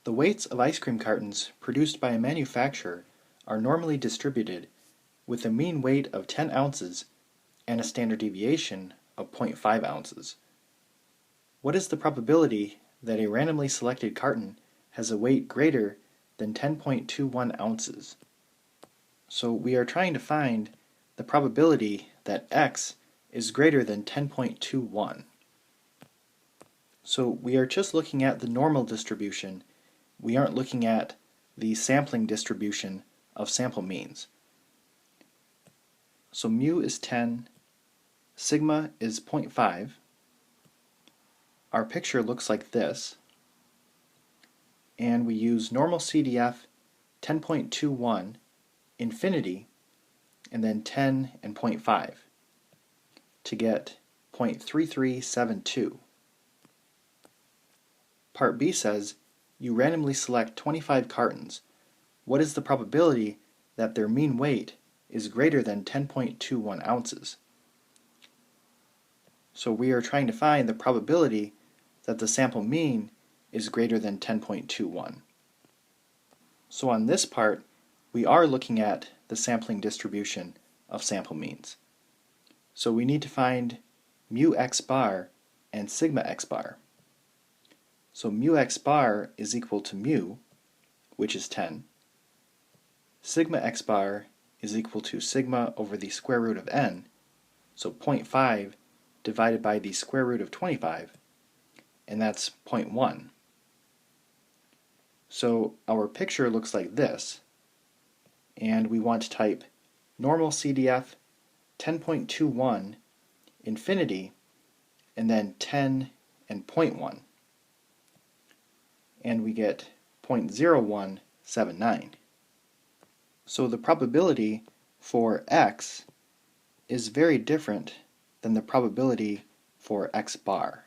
The weights of ice cream cartons produced by a manufacturer are normally distributed with a mean weight of 10 ounces and a standard deviation of 0.5 ounces. What is the probability that a randomly selected carton has a weight greater than 10.21 ounces? So we are trying to find the probability that x is greater than 10.21. So we are just looking at the normal distribution. We aren't looking at the sampling distribution of sample means. So mu is 10, sigma is 0.5. Our picture looks like this, and we use normal CDF 10.21, infinity, and then 10 and 0.5 to get 0.3372. Part B says you randomly select 25 cartons. What is the probability that their mean weight is greater than 10.21 ounces? So we are trying to find the probability that the sample mean is greater than 10.21. So on this part, we are looking at the sampling distribution of sample means. So we need to find mu x bar and sigma x bar. So mu x bar is equal to mu, which is 10. Sigma x bar is equal to sigma over the square root of n, so 0.5 divided by the square root of 25, and that's 0.1. So our picture looks like this, and we want to type normal CDF 10.21, infinity, and then 10 and 0.1. And we get 0.0179. So the probability for x is very different than the probability for x bar.